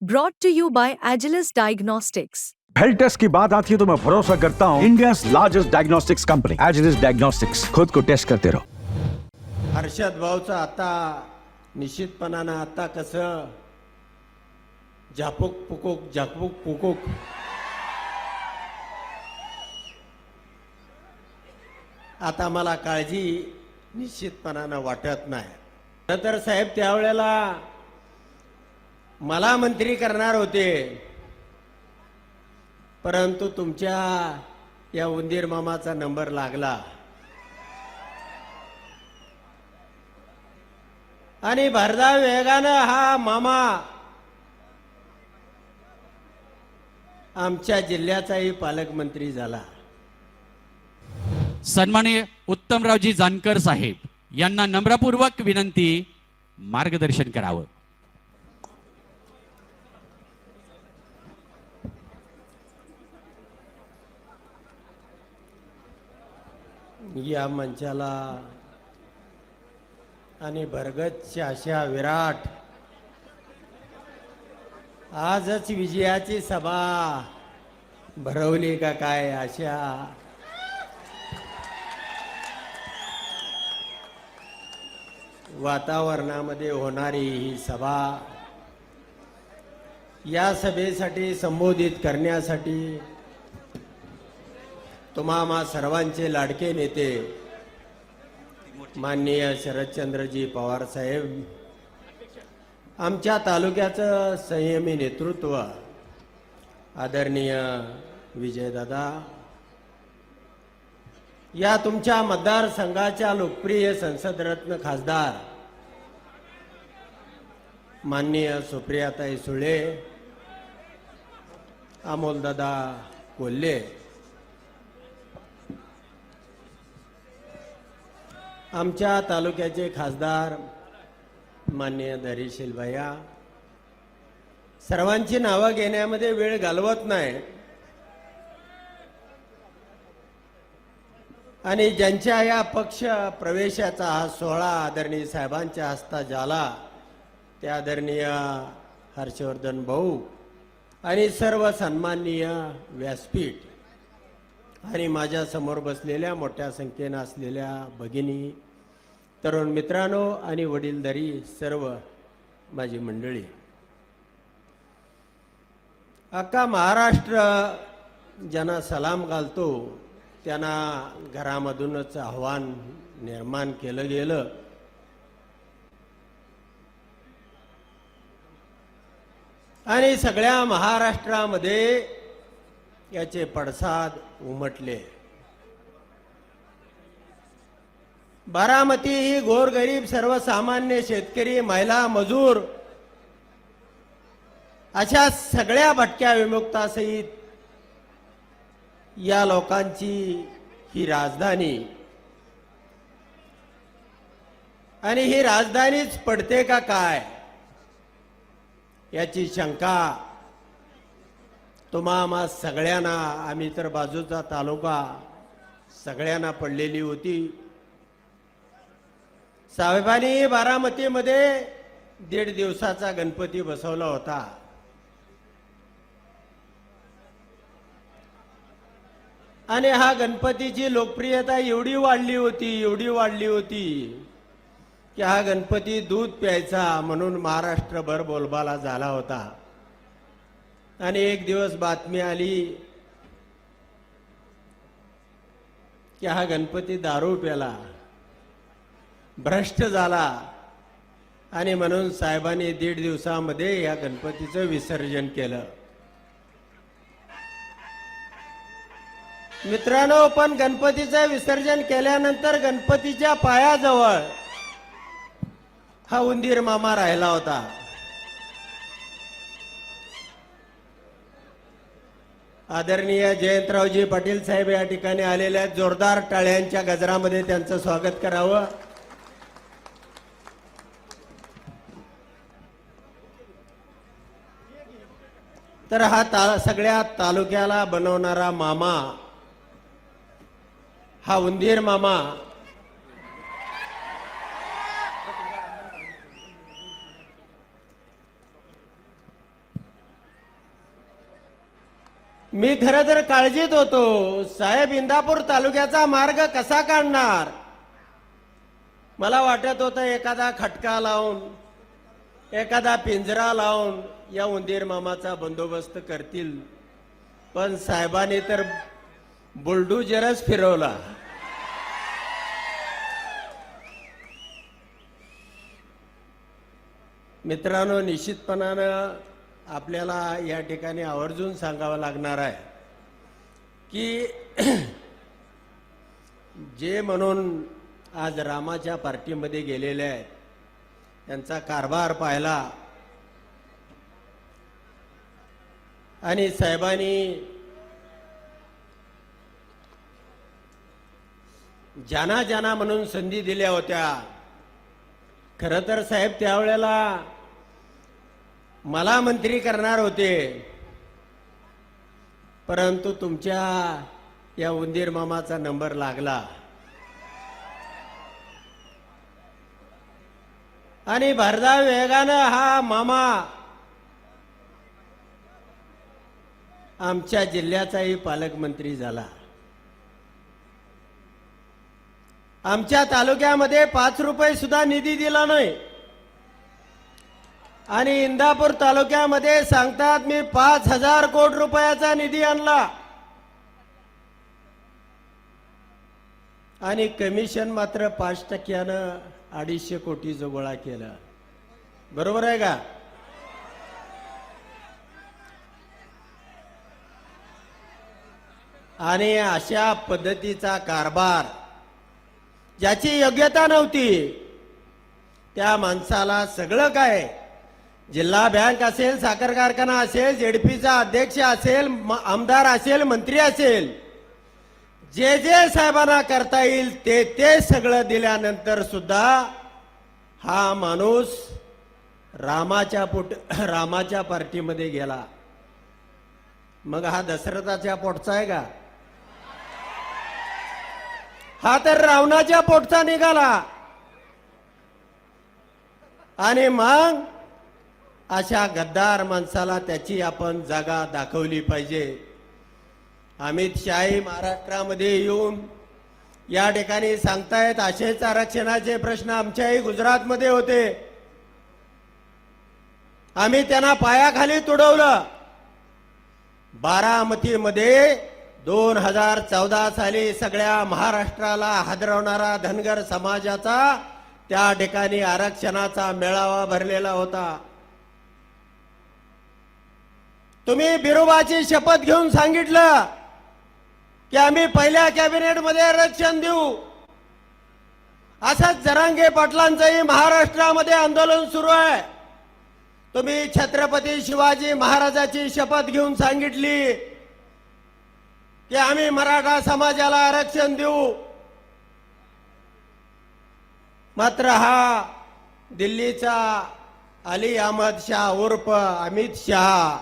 Brought to you by Agilus Diagnostics. Health test की बात आती है तो मैं भरोसा करता हूँ India largest diagnostics company Agilus diagnostics. खुद को टेस्ट करते रहो। हर्षद भाऊचं आता निश्चितपणानं आता कसं झापूक पुकुक आता मला काळजी निश्चितपणानं वाटत नाही। नंतर साहेब त्यावेळेला मला मंत्री करणार होते, परंतु तुमच्या या उंदीर मामाचा नंबर लागला आणि भरधाव वेगानं हा मामा आमच्या जिल्ह्याचाही पालकमंत्री झाला। सन्माननीय उत्तमरावजी जानकर साहेब यांना नम्रपूर्वक विनंती, मार्गदर्शन करावं। या मंचाला आणि भरगतच्या अशा विराट आजच विजयाची सभा भरवली का काय अशा वातावरणामध्ये होणारी ही सभा, या सभेसाठी संबोधित करण्यासाठी तुम्हा सर्वांचे लाडके नेते माननीय शरदचंद्रजी पवार साहेब, आमच्या तालुक्याचं संयमी नेतृत्व आदरणीय विजयदादा, या तुमच्या मतदारसंघाच्या लोकप्रिय संसदरत्न खासदार माननीय सुप्रियाताई सुळे, अमोलदादा कोल्हे, आमच्या तालुक्याचे खासदार माननीय धैर्यशील भैया, सर्वांची नावं घेण्यामध्ये वेळ घालवत नाही आणि ज्यांच्या या पक्ष प्रवेशाचा हा सोहळा आदरणीय साहेबांच्या हस्ता झाला ते आदरणीय हर्षवर्धन भाऊ आणि सर्व सन्माननीय व्यासपीठ आणि माझ्या समोर बसलेल्या मोठ्या संख्येने असलेल्या भगिनी, तरुण मित्रांनो आणि वडीलधारी सर्व माझी मंडळी, अख्खा महाराष्ट्र ज्यांना सलाम घालतो त्यांना घरामधूनच आव्हान निर्माण केलं गेलं। आणि सगळ्या महाराष्ट्रामध्ये याचे पडसाद उमटले। बारामती ही गोरगरीब सर्वसामान्य शेतकरी, महिला, मजूर अशा सगळ्या भटक्या विमुक्तासहित या लोकांची ही राजधानी, आणि ही राजधानीच पडते का काय याची शंका तुम्हा सगळ्यांना, आम्ही तर बाजूचा तालुका, सगळ्यांना पडलेली होती। साहेबांनी बारामतीमध्ये 1.5 दिवसाचा गणपती बसवला होता आणि हा गणपतीची लोकप्रियता एवढी वाढली होती की हा गणपती दूध प्यायचा म्हणून महाराष्ट्रभर बोलबाला झाला होता। आणि एक दिवस बातमी आली की हा गणपती दारू प्याला, भ्रष्ट झाला आणि म्हणून साहेबांनी 1.5 दिवसामध्ये या गणपतीचं विसर्जन केलं। मित्रांनो, पण गणपतीचं विसर्जन केल्यानंतर गणपतीच्या पायाजवळ हा उंदीर मामा राहिला होता। आदरणीय जयंतरावजी पाटील साहेब या ठिकाणी आलेल्या जोरदार टाळ्यांच्या गजरामध्ये त्यांचं स्वागत करावं। तर हा सगळ्या तालुक्याला बनवणारा मामा, हा उंदीर मामा मी खरं तर काळजीत होतो, साहेब इंदापूर तालुक्याचा मार्ग कसा काढणार. मला वाटत होतं एखादा खटका लावून, एखादा पिंजरा लावून या उंदीर मामाचा बंदोबस्त करतील, पण साहेबांनी तर बुलडोजरच फिरवला. मित्रांनो, निश्चितपणानं आपल्याला या ठिकाणी आवर्जून सांगावं लागणार आहे की जे म्हणून आज रामाच्या पार्टीमध्ये गेलेले आहेत त्यांचा कारभार पाहिला आणि साहेबांनी जाना जाना म्हणून संधी दिल्या होत्या. खरं तर साहेब त्यावेळेला मला मंत्री करणार होते, परंतु तुमच्या या उंदीर मामाचा नंबर लागला आणि भरधाव वेगानं हा मामा आमच्या जिल्ह्याचाही पालकमंत्री झाला. आमच्या तालुक्यामध्ये 5 रुपये सुद्धा निधी दिला नाही आणि इंदापूर तालुक्यामध्ये सांगतात मी 5,000 कोटी रुपयाचा निधी आणला आणि कमिशन मात्र 5% 250 कोटीचं गोळा केलं. बरोबर आहे का. आणि अशा पद्धतीचा कारभार ज्याची योग्यता नव्हती त्या माणसाला सगळं काय, जिल्हा बँक असेल, साखर कारखाना असेल, जेडपीचा अध्यक्ष असेल, आमदार असेल, मंत्री असेल, जे जे साहेबांना करता येईल ते ते सगळं दिल्यानंतर सुद्धा हा माणूस रामाच्या पार्टीमध्ये गेला. मग हा दशरथाच्या पोटचा आहे का. हा तर रावणाच्या पोटचा निघाला. आणि मग अशा गद्दार माणसाला त्याची आपण जागा दाखवली पाहिजे. अमित शहाही महाराष्ट्रामध्ये येऊन या ठिकाणी सांगतायत असेच आरक्षणाचे प्रश्न आमच्याही गुजरातमध्ये होते, आम्ही त्यांना पायाखाली तुडवलं. बारामतीमध्ये 2014 साली सगळ्या महाराष्ट्राला हादरवणारा धनगर समाजाचा त्या ठिकाणी आरक्षणाचा मेळावा भरलेला होता. तुम्ही बिरोबाची शपथ घेऊन सांगितलं की आम्ही पहिल्या कॅबिनेटमध्ये आरक्षण देऊ. असंच जरांगे पाटलांचंही महाराष्ट्रामध्ये आंदोलन सुरू आहे. तुम्ही छत्रपती शिवाजी महाराजाची शपथ घेऊन सांगितली की आम्ही मराठा समाजाला आरक्षण देऊ. मात्र हा दिल्लीचा अली अहमद शाह उर्फ अमित शहा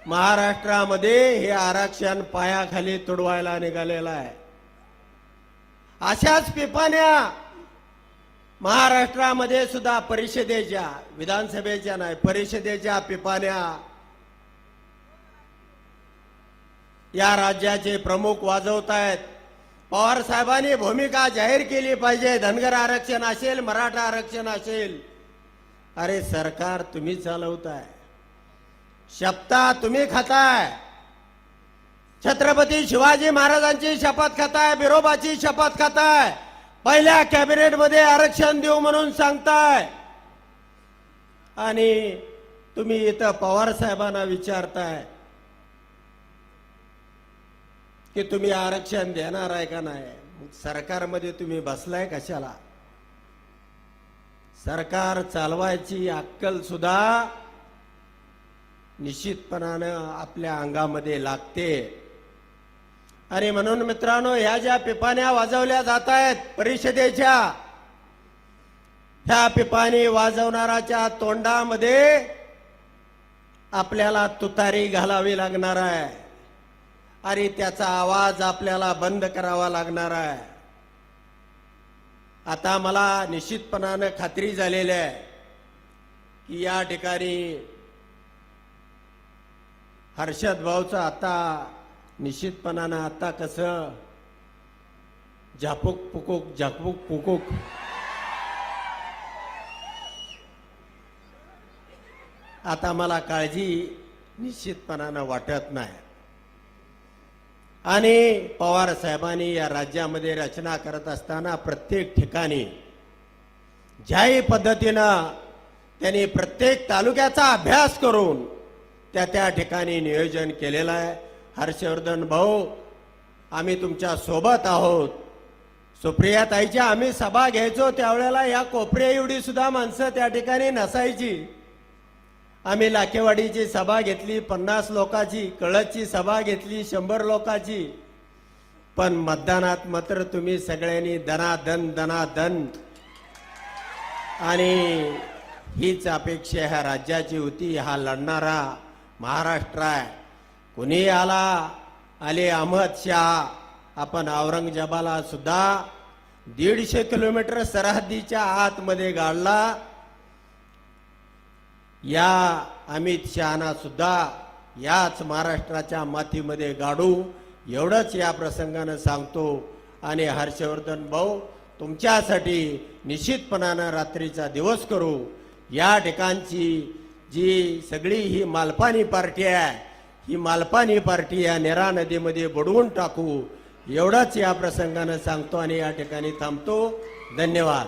महाराष्ट्रामध्ये हे आरक्षण पायाखाली तुडवायला निघालेला आहे. अशाच पिपाण्या महाराष्ट्रामध्ये सुद्धा परिषदेच्या, विधानसभेच्या नाही, परिषदेच्या पिपाण्या या राज्याचे प्रमुख वाजवतायत. पवार साहेबांनी भूमिका जाहीर केली पाहिजे. धनगर आरक्षण असेल, मराठा आरक्षण असेल, अरे सरकार तुम्ही चालवताय, शपथा तुम्ही खाताय. छत्रपती शिवाजी महाराजांची शपथ खाताय, बिरोबाची शपथ खाताय, पहिल्या कॅबिनेटमध्ये आरक्षण देऊ म्हणून सांगताय आणि तुम्ही इथं पवार साहेबांना विचारताय की तुम्ही आरक्षण देणार आहे का नाही. सरकारमध्ये तुम्ही बसलाय कशाला. सरकार चालवायची अक्कल सुद्धा निश्चितपणानं आपल्या अंगामध्ये लागते. आणि म्हणून मित्रांनो, ह्या ज्या पिपाण्या वाजवल्या जात आहेत परिषदेच्या, ह्या पिपाणी वाजवणाराच्या तोंडामध्ये आपल्याला तुतारी घालावी लागणार आहे आणि त्याचा आवाज आपल्याला बंद करावा लागणार आहे. आता मला निश्चितपणानं खात्री झालेली आहे की या ठिकाणी हर्षद भाऊचं आता निश्चितपणानं आता कसं झापूक पुकुक आता मला काळजी निश्चितपणानं वाटत नाही. आणि पवार साहेबांनी या राज्यामध्ये रचना करत असताना प्रत्येक ठिकाणी ज्याही पद्धतीनं त्यांनी प्रत्येक तालुक्याचा अभ्यास करून त्या ठिकाणी नियोजन केलेलं आहे. हर्षवर्धन भाऊ, आम्ही तुमच्या सोबत आहोत. सुप्रियाताईच्या आम्ही सभा घ्यायचो त्यावेळेला या कोपऱ्या एवढी सुद्धा माणसं त्या ठिकाणी नसायची. आम्ही लाखेवाडीची सभा घेतली 50 लोकांची, कळची सभा घेतली 100 लोकांची. पण मतदानात मात्र तुम्ही सगळ्यांनी दनादन आणि हीच अपेक्षा ह्या राज्याची होती. हा लढणारा महाराष्ट्र आहे. कुणी आले अहमद शाह, आपण औरंगजेबाला सुद्धा 150 किलोमीटर सरहद्दीच्या आतमध्ये गाडला. या अमित शहाना सुद्धा याच महाराष्ट्राच्या मातीमध्ये गाडू, एवढंच या प्रसंगानं सांगतो. आणि हर्षवर्धन भाऊ, तुमच्यासाठी निश्चितपणानं रात्रीचा दिवस करू. या ठिकाणची जी सगळी ही मालपानी पार्टी आहे, ही मालपानी पार्टी या नेरा नदीमध्ये बुडवून टाकू, एवढंच या प्रसंगानं सांगतो आणि या ठिकाणी थांबतो. धन्यवाद.